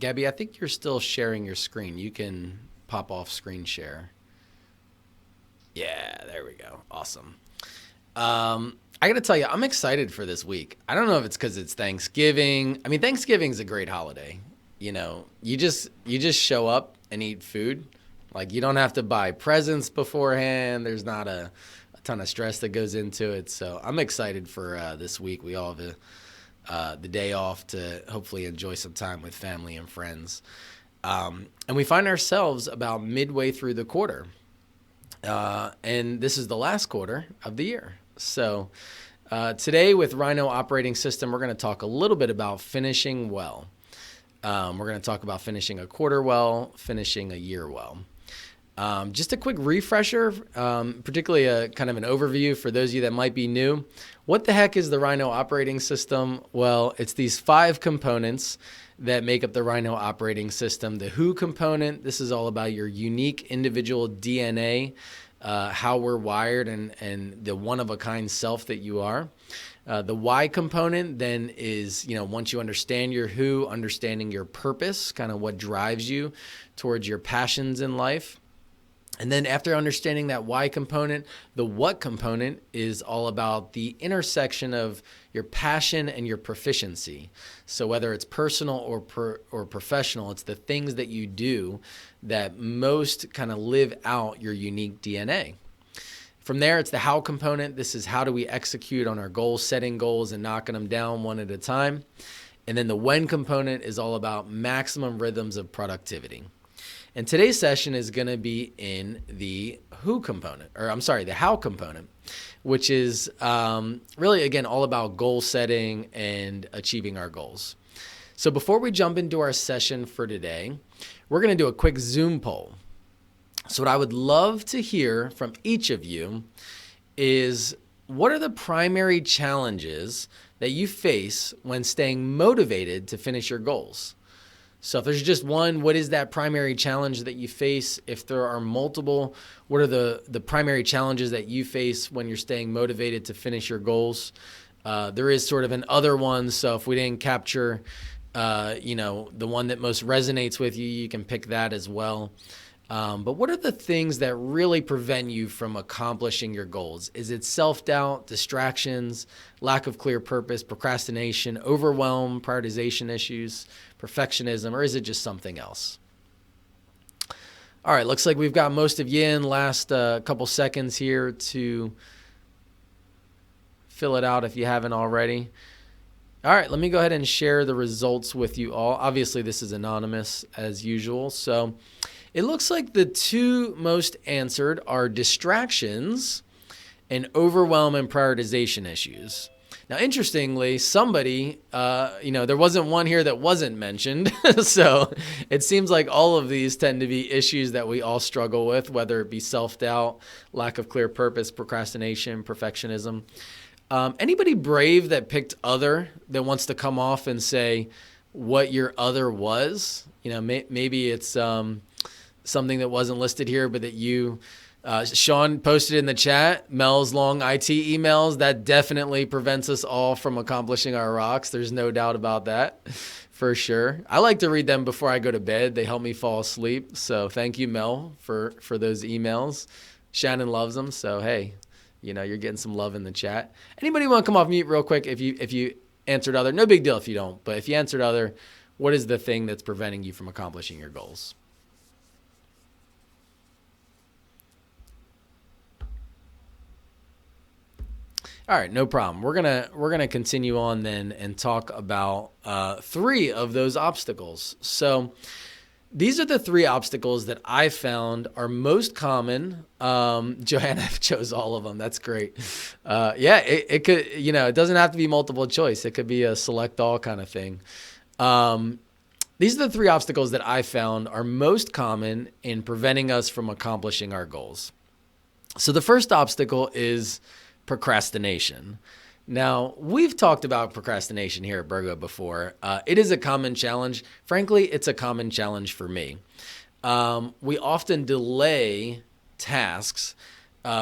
Gabby, I think you're still sharing your screen. You can pop off screen share. Yeah, there we go. Awesome. I got to tell you, I'm excited for this week. I don't know if it's because it's Thanksgiving. I mean, Thanksgiving's a great holiday. You just show up and eat food. Like, you don't have to buy presents beforehand. There's not a ton of stress that goes into it. So I'm excited for this week. We all have the day off to hopefully enjoy some time with family and friends. And we find ourselves about midway through the quarter. And this is the last quarter of the year. So today with Rhino Operating System, we're going to talk a little bit about finishing well. We're going to talk about finishing a quarter well, finishing a year well. Just a quick refresher, particularly a kind of an overview for those of you that might be new. What the heck is the Rhino Operating System? Well, it's these 5 components that make up the Rhino Operating System. The who component, this is all about your unique individual DNA, how we're wired and the one-of-a-kind self that you are. The why component then is, once you understand your who, understanding your purpose, kind of what drives you towards your passions in life. And then after understanding that why component, the what component is all about the intersection of your passion and your proficiency. So whether it's personal or professional, it's the things that you do that most kind of live out your unique DNA. From there, it's the how component. This is how do we execute on our goals, setting goals and knocking them down one at a time. And then the when component is all about maximum rhythms of productivity. And today's session is going to be in the the how component, which is really, again, all about goal setting and achieving our goals. So before we jump into our session for today, we're going to do a quick Zoom poll. So what I would love to hear from each of you is, what are the primary challenges that you face when staying motivated to finish your goals? So if there's just one, what is that primary challenge that you face? If there are multiple, what are the primary challenges that you face when you're staying motivated to finish your goals? There is sort of an other one. So if we didn't capture, the one that most resonates with you, you can pick that as well. But what are the things that really prevent you from accomplishing your goals? Is it self-doubt, distractions, lack of clear purpose, procrastination, overwhelm, prioritization issues, perfectionism, or is it just something else? All right, looks like we've got most of you in. Last couple seconds here to fill it out if you haven't already. All right, let me go ahead and share the results with you all. Obviously, this is anonymous as usual, so it looks like the 2 most answered are distractions and overwhelm and prioritization issues. Now, interestingly, somebody, there wasn't one here that wasn't mentioned. So it seems like all of these tend to be issues that we all struggle with, whether it be self-doubt, lack of clear purpose, procrastination, perfectionism. Anybody brave that picked other that wants to come off and say what your other was? Maybe it's something that wasn't listed here, but that you, Sean posted in the chat, Mel's long IT emails. That definitely prevents us all from accomplishing our rocks. There's no doubt about that, for sure. I like to read them before I go to bed. They help me fall asleep. So thank you, Mel, for those emails. Shannon loves them. So, hey, you're getting some love in the chat. Anybody want to come off mute real quick if you answered other? No big deal if you don't. But if you answered other, what is the thing that's preventing you from accomplishing your goals? All right, no problem. We're gonna continue on then and talk about 3 of those obstacles. So these are the 3 obstacles that I found are most common. Johanna chose all of them. That's great. It could, it doesn't have to be multiple choice. It could be a select all kind of thing. These are the 3 obstacles that I found are most common in preventing us from accomplishing our goals. So the first obstacle is procrastination. Now, we've talked about procrastination here at Birgo before. It is a common challenge. Frankly, it's a common challenge for me. We often delay tasks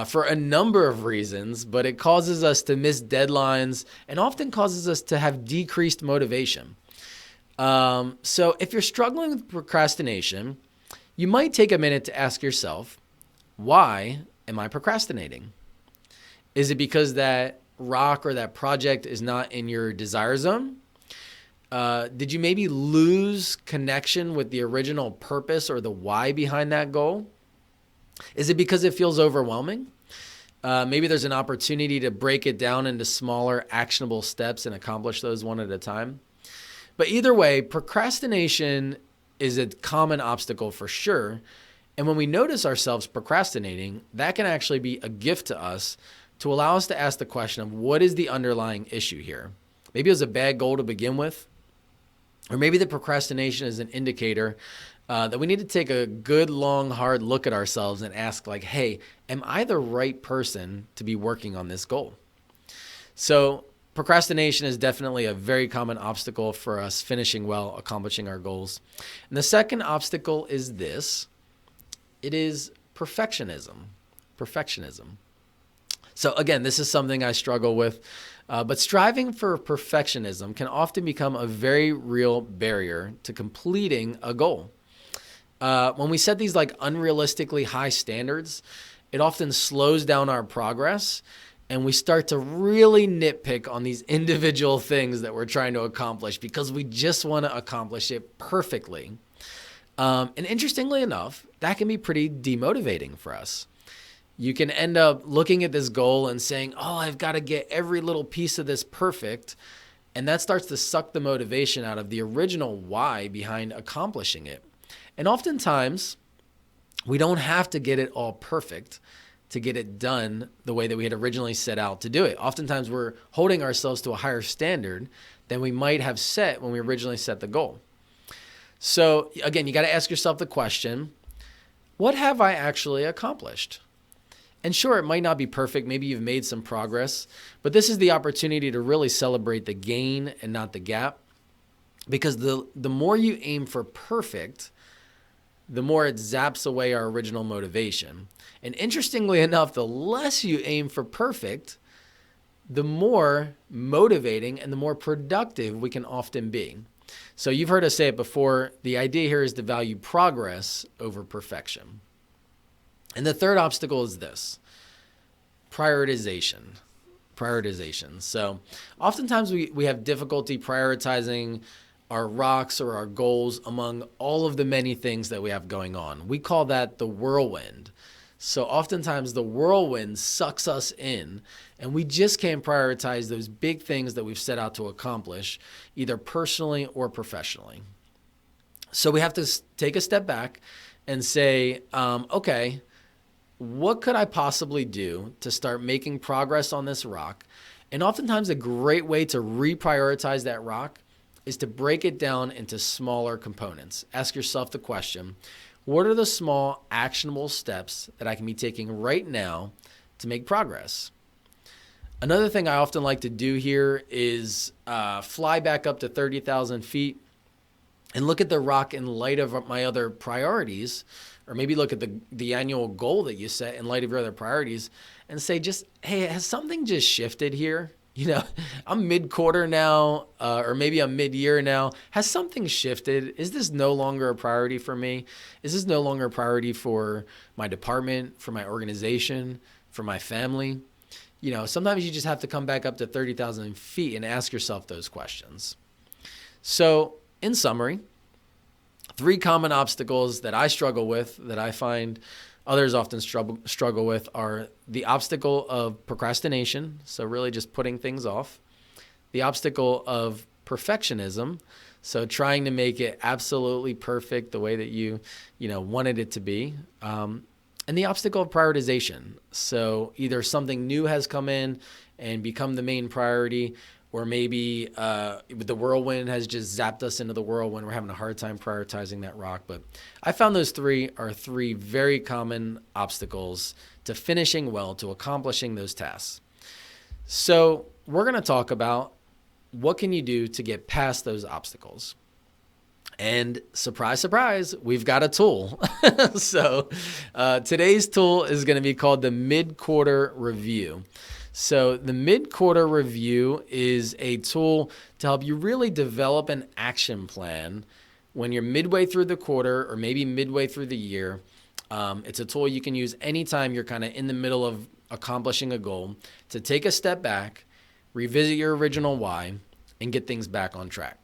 for a number of reasons, but it causes us to miss deadlines and often causes us to have decreased motivation. So if you're struggling with procrastination, you might take a minute to ask yourself, why am I procrastinating? Is it because that rock or that project is not in your desire zone? Did you maybe lose connection with the original purpose or the why behind that goal? Is it because it feels overwhelming? Maybe there's an opportunity to break it down into smaller, actionable steps and accomplish those one at a time. But either way, procrastination is a common obstacle for sure. And when we notice ourselves procrastinating, that can actually be a gift to us to allow us to ask the question of what is the underlying issue here? Maybe it was a bad goal to begin with, or maybe the procrastination is an indicator that we need to take a good, long, hard look at ourselves and ask like, hey, am I the right person to be working on this goal? So procrastination is definitely a very common obstacle for us finishing well, accomplishing our goals. And the second obstacle is this. It is perfectionism. So again, this is something I struggle with, but striving for perfectionism can often become a very real barrier to completing a goal. When we set these like unrealistically high standards, it often slows down our progress, and we start to really nitpick on these individual things that we're trying to accomplish because we just want to accomplish it perfectly. And interestingly enough, that can be pretty demotivating for us. You can end up looking at this goal and saying, oh, I've got to get every little piece of this perfect. And that starts to suck the motivation out of the original why behind accomplishing it. And oftentimes, we don't have to get it all perfect to get it done the way that we had originally set out to do it. Oftentimes, we're holding ourselves to a higher standard than we might have set when we originally set the goal. So again, you got to ask yourself the question, what have I actually accomplished? And sure, it might not be perfect. Maybe you've made some progress, but this is the opportunity to really celebrate the gain and not the gap. Because the more you aim for perfect, the more it zaps away our original motivation. And interestingly enough, the less you aim for perfect, the more motivating and the more productive we can often be. So you've heard us say it before. The idea here is to value progress over perfection. And the third obstacle is this, prioritization. So oftentimes we have difficulty prioritizing our rocks or our goals among all of the many things that we have going on. We call that the whirlwind. So oftentimes the whirlwind sucks us in, and we just can't prioritize those big things that we've set out to accomplish, either personally or professionally. So we have to take a step back and say, okay, what could I possibly do to start making progress on this rock? And oftentimes a great way to reprioritize that rock is to break it down into smaller components. Ask yourself the question, what are the small actionable steps that I can be taking right now to make progress? Another thing I often like to do here is fly back up to 30,000 feet and look at the rock in light of my other priorities, or maybe look at the annual goal that you set in light of your other priorities and say just, hey, has something just shifted here? You know, I'm mid-quarter now, or maybe I'm mid-year now. Has something shifted? Is this no longer a priority for me? Is this no longer a priority for my department, for my organization, for my family? You know, sometimes you just have to come back up to 30,000 feet and ask yourself those questions. So, in summary, 3 common obstacles that I struggle with, that I find others often struggle with, are the obstacle of procrastination, so really just putting things off, the obstacle of perfectionism, so trying to make it absolutely perfect the way that you wanted it to be, and the obstacle of prioritization. So either something new has come in and become the main priority, or maybe the whirlwind has just zapped us into the whirlwind. We're having a hard time prioritizing that rock. But I found those 3 are 3 very common obstacles to finishing well, to accomplishing those tasks. So we're going to talk about what can you do to get past those obstacles. And surprise, surprise, we've got a tool. So today's tool is going to be called the mid-quarter review. So the mid-quarter review is a tool to help you really develop an action plan when you're midway through the quarter or maybe midway through the year. It's a tool you can use anytime you're kind of in the middle of accomplishing a goal to take a step back, revisit your original why, and get things back on track.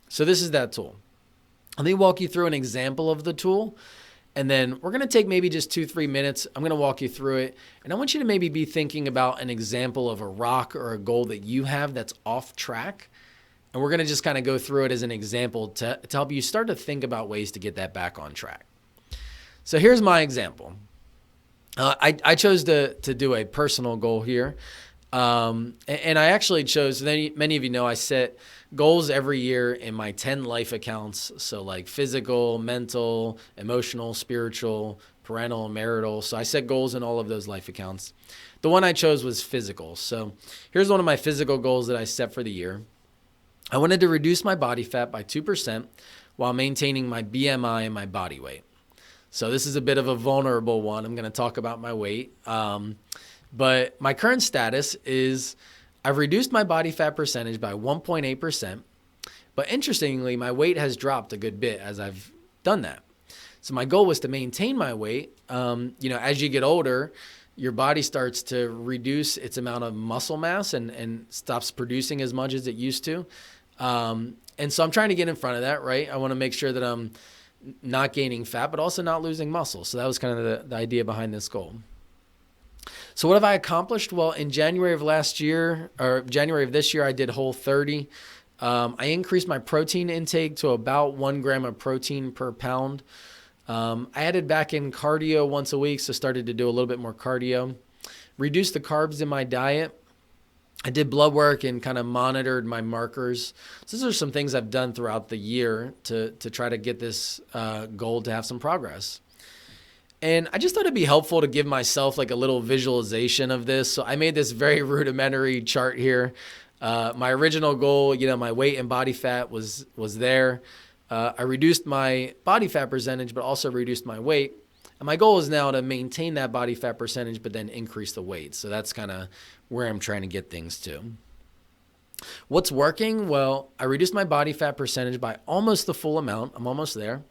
So this is that tool. Let me walk you through an example of the tool, and then we're going to take maybe just 2-3 minutes. I'm going to walk you through it, and I want you to maybe be thinking about an example of a rock or a goal that you have that's off track, and we're going to just kind of go through it as an example to help you start to think about ways to get that back on track. So here's my example. I chose to do a personal goal here. And I actually chose, many of you know, I set goals every year in my 10 life accounts. So like physical, mental, emotional, spiritual, parental, marital. So I set goals in all of those life accounts. The one I chose was physical. So here's one of my physical goals that I set for the year. I wanted to reduce my body fat by 2% while maintaining my BMI and my body weight. So this is a bit of a vulnerable one. I'm going to talk about my weight. But my current status is I've reduced my body fat percentage by 1.8%. But interestingly, my weight has dropped a good bit as I've done that. So my goal was to maintain my weight. As you get older, your body starts to reduce its amount of muscle mass and stops producing as much as it used to. And so I'm trying to get in front of that, right? I want to make sure that I'm not gaining fat, but also not losing muscle. So that was kind of the idea behind this goal. So what have I accomplished? Well, in January of this year, I did Whole30. I increased my protein intake to about 1 gram of protein per pound. I added back in cardio once a week, so started to do a little bit more cardio. Reduced the carbs in my diet. I did blood work and kind of monitored my markers. So those are some things I've done throughout the year to try to get this goal to have some progress. And I just thought it'd be helpful to give myself like a little visualization of this. So I made this very rudimentary chart here. My original goal, my weight and body fat was there. I reduced my body fat percentage, but also reduced my weight. And my goal is now to maintain that body fat percentage, but then increase the weight. So that's kind of where I'm trying to get things to. What's working? Well, I reduced my body fat percentage by almost the full amount. I'm almost there.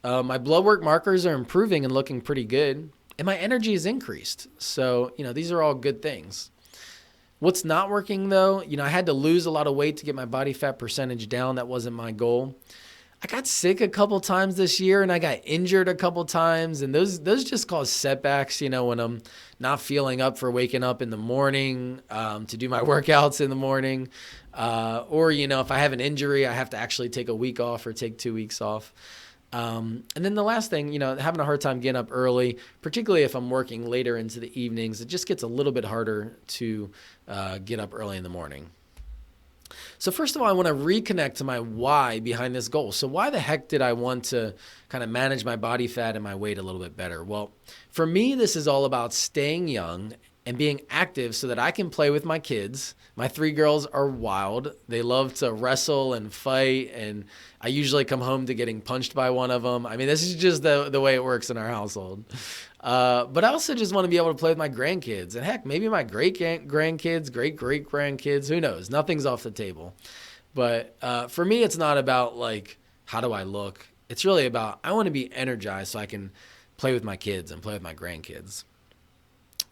My blood work markers are improving and looking pretty good. And my energy has increased. So, these are all good things. What's not working though, I had to lose a lot of weight to get my body fat percentage down. That wasn't my goal. I got sick a couple times this year and I got injured a couple times, and those just cause setbacks, when I'm not feeling up for waking up in the morning to do my workouts in the morning. Or, if I have an injury, I have to actually take a week off or take 2 weeks off. And then the last thing, having a hard time getting up early, particularly if I'm working later into the evenings, it just gets a little bit harder to get up early in the morning. So first of all, I want to reconnect to my why behind this goal. So why the heck did I want to kind of manage my body fat and my weight a little bit better? Well, for me, this is all about staying young and being active so that I can play with my kids. My 3 girls are wild. They love to wrestle and fight, and I usually come home to getting punched by one of them. I mean, this is just the way it works in our household. But I also just want to be able to play with my grandkids. And heck, maybe my great-grandkids, great-great-grandkids, who knows? Nothing's off the table. But for me, it's not about, how do I look? It's really about I want to be energized so I can play with my kids and play with my grandkids.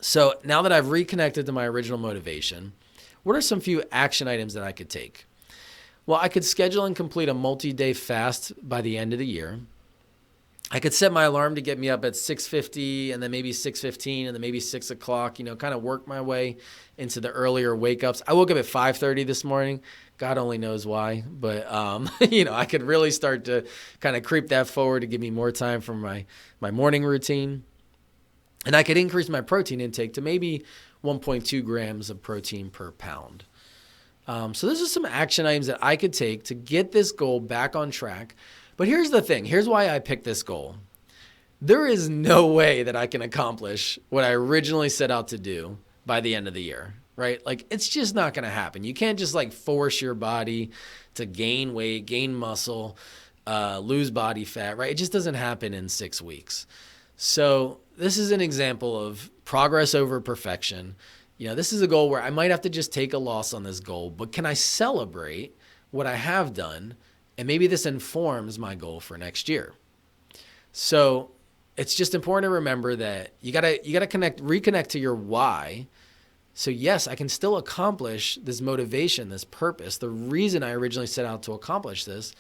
So now that I've reconnected to my original motivation, what are some few action items that I could take? Well, I could schedule and complete a multi-day fast by the end of the year. I could set my alarm to get me up at 6:50 and then maybe 6:15 and then maybe 6 o'clock, kind of work my way into the earlier wake-ups. I woke up at 5:30 this morning. God only knows why. But, I could really start to kind of creep that forward to give me more time for my morning routine. And I could increase my protein intake to maybe 1.2 grams of protein per pound. So those are some action items that I could take to get this goal back on track. But here's the thing. Here's why I picked this goal. There is no way that I can accomplish what I originally set out to do by the end of the year, right? It's just not going to happen. You can't just force your body to gain weight, gain muscle, lose body fat, right? It just doesn't happen in 6 weeks. So this is an example of progress over perfection. This is a goal where I might have to just take a loss on this goal, but can I celebrate what I have done? And maybe this informs my goal for next year. So it's just important to remember that you gotta reconnect to your why. So yes, I can still accomplish this motivation, this purpose, the reason I originally set out to accomplish this,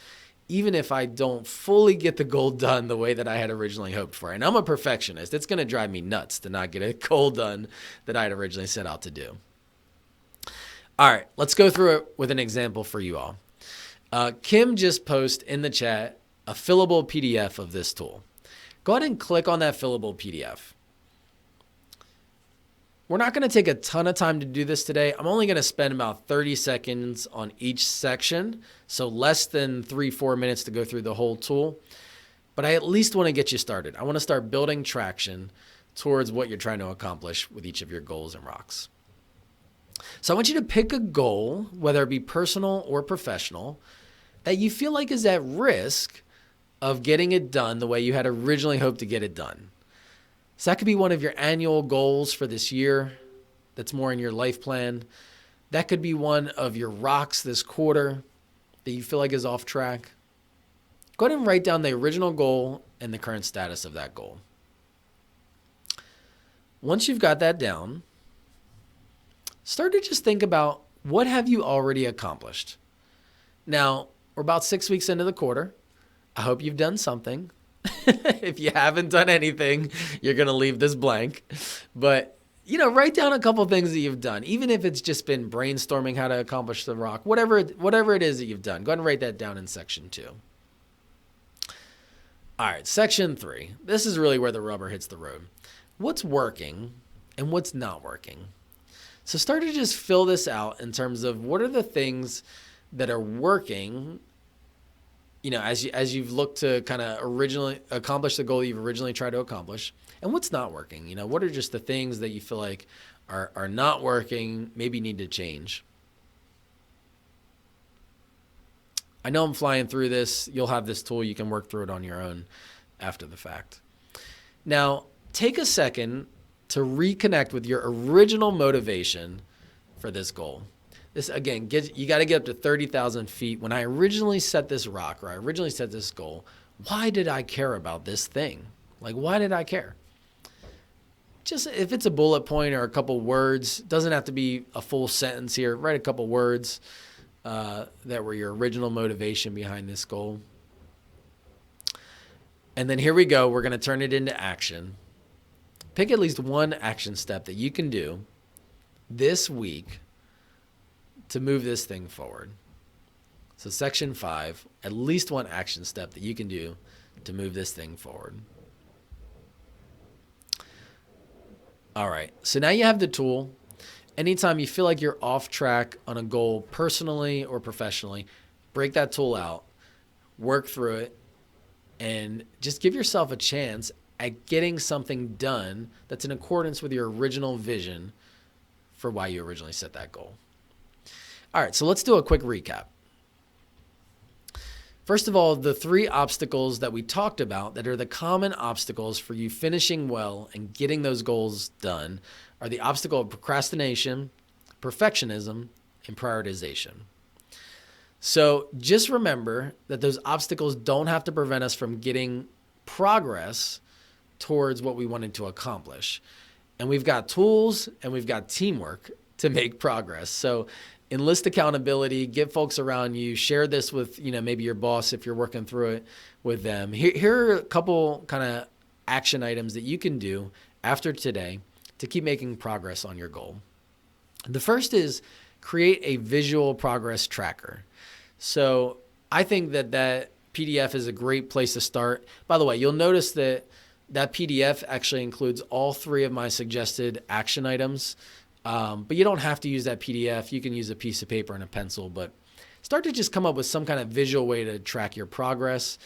even if I don't fully get the goal done the way that I had originally hoped for. And I'm a perfectionist. It's going to drive me nuts to not get a goal done that I had originally set out to do. All right, let's go through it with an example for you all. Kim just posted in the chat a fillable PDF of this tool. Go ahead and click on that fillable PDF. We're not going to take a ton of time to do this today. I'm only going to spend about 30 seconds on each section, so less than 3-4 minutes to go through the whole tool. But I at least want to get you started. I want to start building traction towards what you're trying to accomplish with each of your goals and rocks. So I want you to pick a goal, whether it be personal or professional, that you feel like is at risk of getting it done the way you had originally hoped to get it done. So that could be one of your annual goals for this year that's more in your life plan. That could be one of your rocks this quarter that you feel like is off track. Go ahead and write down the original goal and the current status of that goal. Once you've got that down, start to just think about what have you already accomplished. Now, we're about 6 weeks into the quarter. I hope you've done something. If you haven't done anything, you're going to leave this blank. But, write down a couple things that you've done, even if it's just been brainstorming how to accomplish the rock, whatever it is that you've done. Go ahead and write that down in section 2. All right, section 3. This is really where the rubber hits the road. What's working and what's not working? So start to just fill this out in terms of what are the things that are working, as you've looked to kind of originally accomplish the goal you've originally tried to accomplish, and what's not working. What are just the things that you feel like are not working, maybe need to change. I know I'm flying through this. You'll have this tool. You can work through it on your own after the fact. Now, take a second to reconnect with your original motivation for this goal. This, again, you got to get up to 30,000 feet. When I originally set this rock, or I originally set this goal, why did I care about this thing? Like, why did I care? Just if it's a bullet point or a couple words, doesn't have to be a full sentence here. Write a couple words that were your original motivation behind this goal. And then here we go. We're going to turn it into action. Pick at least one action step that you can do this week to move this thing forward. So section 5, at least one action step that you can do to move this thing forward. All right, so now you have the tool. Anytime you feel like you're off track on a goal personally or professionally, break that tool out, work through it, and just give yourself a chance at getting something done that's in accordance with your original vision for why you originally set that goal. All right, so let's do a quick recap. First of all, the 3 obstacles that we talked about that are the common obstacles for you finishing well and getting those goals done are the obstacle of procrastination, perfectionism, and prioritization. So just remember that those obstacles don't have to prevent us from getting progress towards what we wanted to accomplish. And we've got tools and we've got teamwork to make progress. So enlist accountability, get folks around you, share this with, maybe your boss if you're working through it with them. Here are a couple kind of action items that you can do after today to keep making progress on your goal. The first is create a visual progress tracker. So I think that PDF is a great place to start. By the way, you'll notice that PDF actually includes all 3 of my suggested action items. But you don't have to use that PDF. You can use a piece of paper and a pencil, but start to just come up with some kind of visual way to track your progress.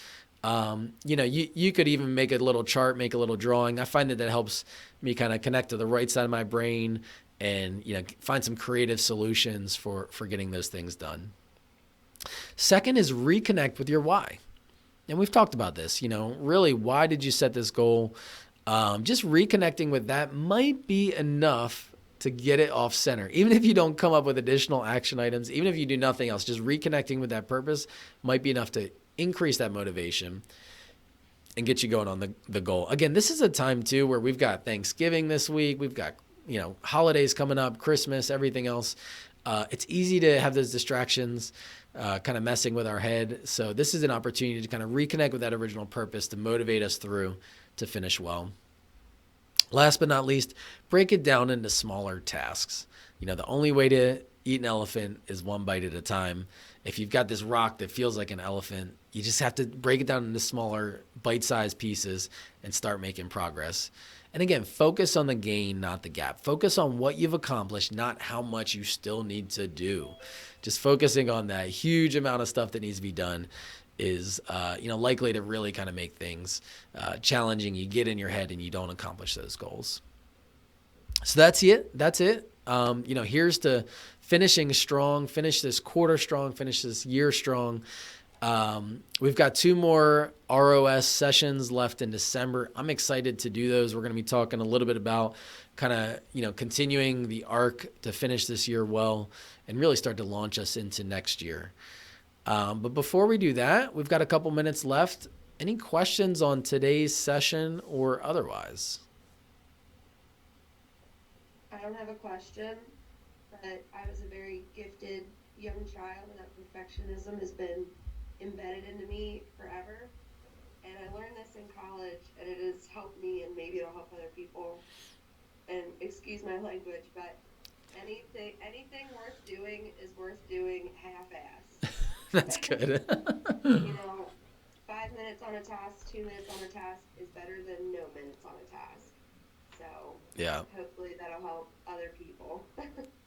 You could even make a little chart, make a little drawing. I find that helps me kind of connect to the right side of my brain and, find some creative solutions for getting those things done. Second is reconnect with your why. And we've talked about this, really, why did you set this goal? Just reconnecting with that might be enough to get it off center. Even if you don't come up with additional action items, even if you do nothing else, just reconnecting with that purpose might be enough to increase that motivation and get you going on the goal. Again, this is a time too where we've got Thanksgiving this week. We've got, holidays coming up, Christmas, everything else. It's easy to have those distractions kind of messing with our head. So this is an opportunity to kind of reconnect with that original purpose to motivate us through to finish well. Last but not least, break it down into smaller tasks. The only way to eat an elephant is one bite at a time. If you've got this rock that feels like an elephant, you just have to break it down into smaller bite-sized pieces and start making progress. And again, focus on the gain, not the gap. Focus on what you've accomplished, not how much you still need to do. Just focusing on that huge amount of stuff that needs to be done is likely to really kind of make things challenging. You get in your head and you don't accomplish those goals. So that's it. Here's to finishing strong, finish this quarter strong, finish this year strong. We've got 2 more ROS sessions left in December. I'm excited to do those. We're going to be talking a little bit about kind of, continuing the arc to finish this year well and really start to launch us into next year. But before we do that, we've got a couple minutes left. Any questions on today's session or otherwise? I don't have a question, but I was a very gifted young child, and that perfectionism has been embedded into me forever. And I learned this in college, and it has helped me, and maybe it'll help other people. And excuse my language, but anything worth doing is worth doing That's half-ass. good. You know, 5 minutes on a task, 2 minutes on a task is better than no minutes on a task. So Yeah. hopefully that'll help other people.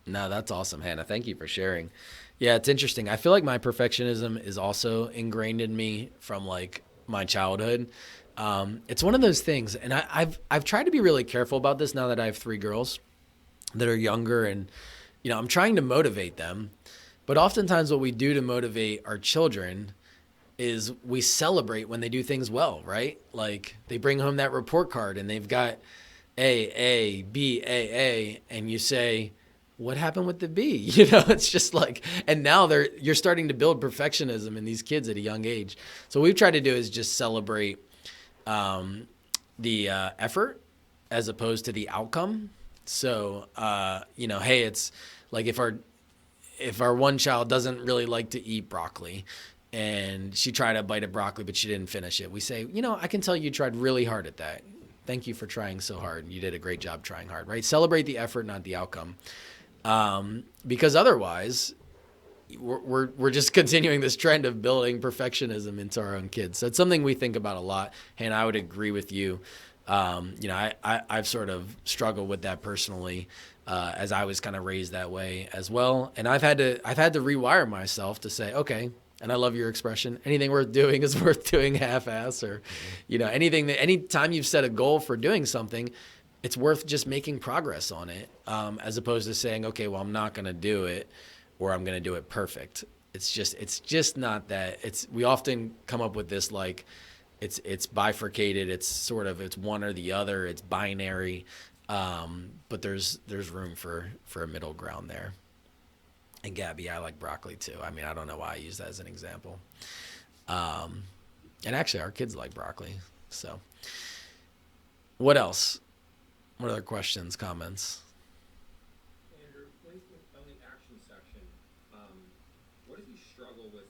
No, that's awesome, Hannah. Thank you for sharing. Yeah, it's interesting. I feel like my perfectionism is also ingrained in me from like my childhood. It's one of those things, and I've tried to be really careful about this now that I have 3 girls that are younger, and I'm trying to motivate them. But oftentimes, what we do to motivate our children is we celebrate when they do things well, right? Like they bring home that report card and they've got A, B, A, and you say, what happened with the B? It's just like, and now you're starting to build perfectionism in these kids at a young age. So what we've tried to do is just celebrate the effort as opposed to the outcome. So, hey, it's like if our one child doesn't really like to eat broccoli and she tried a bite of broccoli, but she didn't finish it, we say, I can tell you tried really hard at that. Thank you for trying so hard. You did a great job trying hard, right? Celebrate the effort, not the outcome. Because otherwise we're just continuing this trend of building perfectionism into our own kids. So it's something we think about a lot. And I would agree with you. I've sort of struggled with that personally, as I was kind of raised that way as well. And I've had to rewire myself to say, okay, and I love your expression, anything worth doing is worth doing half-ass, or, anytime you've set a goal for doing something, it's worth just making progress on it, as opposed to saying, okay, well, I'm not going to do it, or I'm going to do it perfect. It's just not that. We often come up with this like it's bifurcated. It's one or the other. It's binary, but there's room for a middle ground there. And Gabby, I like broccoli too. I mean, I don't know why I use that as an example. And actually, our kids like broccoli. So, what else? What other questions, comments? Andrew, on the action section, what if you struggle with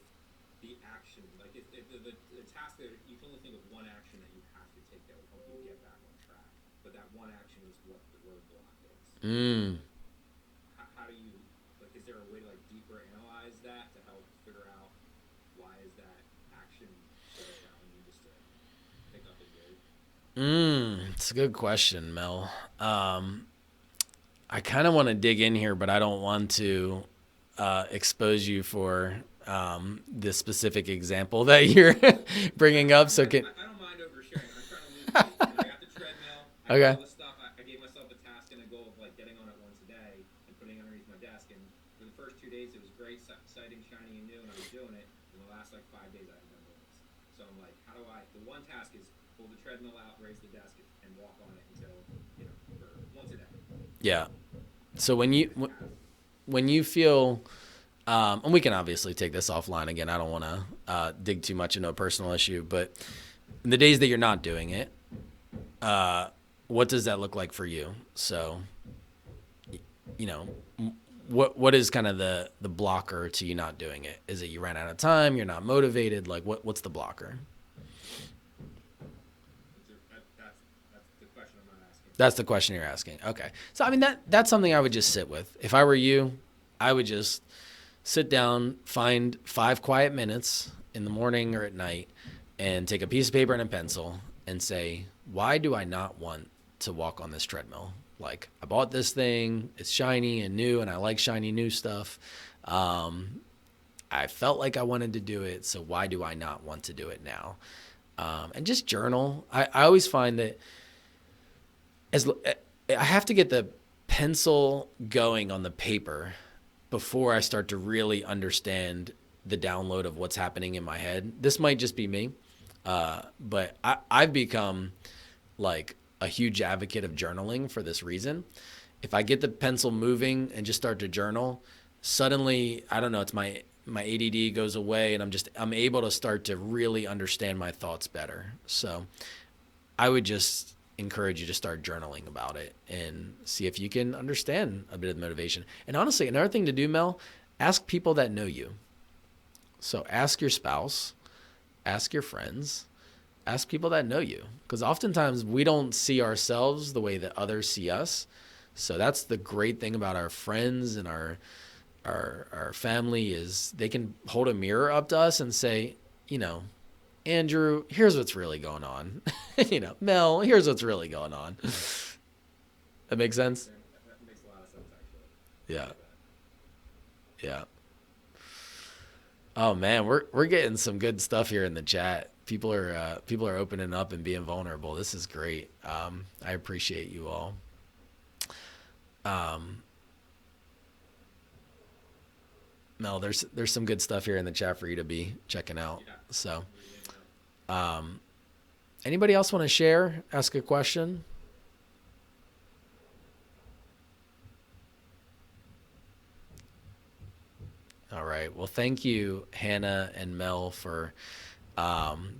the action? Like if the task that you can only think of one action that you have to take that will help you get back on track, but that one action is what the roadblock is. How do you, like, is there a way to like deeper analyze that to help figure out why is that action so allowing you just to pick up and go? It's a good question, Mel. I kind of want to dig in here, but I don't want to expose you for the specific example that you're bringing up. So I don't mind oversharing. I'm trying to lose weight. I got the treadmill. I Okay. got all the stuff. I gave myself a task and a goal of like getting on it once a day and putting it underneath my desk. And for the first 2 days, it was great, exciting, shiny, and new, and I was doing it. And the last like 5 days, I haven't done this. So I'm like, how do I? The one task is pull the treadmill out, raise the desk, and walk on it until for once a day. Yeah. So when you feel, and we can obviously take this offline again. I don't want to dig too much into a personal issue, but in the days that you're not doing it, what does that look like for you? So, you know, what is kind of the blocker to you not doing it? Is it you ran out of time? You're not motivated? Like what's the blocker? That's the question I'm not asking. That's the question you're asking. Okay. So, I mean, that's something I would just sit with. If I were you, I would just sit down, find 5 quiet minutes in the morning or at night, and take a piece of paper and a pencil and say, why do I not want to walk on this treadmill? Like, I bought this thing, it's shiny and new, and I like shiny new stuff. I felt like I wanted to do it, so why do I not want to do it now? And just journal. I always find that I have to get the pencil going on the paper before I start to really understand the download of what's happening in my head. This might just be me, but I've become like a huge advocate of journaling for this reason. If I get the pencil moving and just start to journal, suddenly, I don't know, it's my ADD goes away and I'm able to start to really understand my thoughts better. So I would just encourage you to start journaling about it and see if you can understand a bit of motivation. And honestly, another thing to do, Mel, ask people that know you. So ask your spouse, ask your friends, ask people that know you, because oftentimes we don't see ourselves the way that others see us. So that's the great thing about our friends and our family is they can hold a mirror up to us and say, you know, Andrew, here's what's really going on. You know, Mel, here's what's really going on. That makes sense? That makes a lot of sense, actually. Yeah. Yeah. Oh man, we're getting some good stuff here in the chat. People are opening up and being vulnerable. This is great. I appreciate you all. Mel, there's some good stuff here in the chat for you to be checking out. Yeah. So, anybody else want to share? Ask a question? All right. Well, thank you, Hannah and Mel, for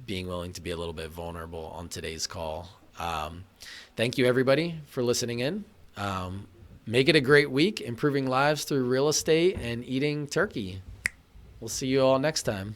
being willing to be a little bit vulnerable on today's call. Thank you, everybody, for listening in. Make it a great week, improving lives through real estate and eating turkey. We'll see you all next time.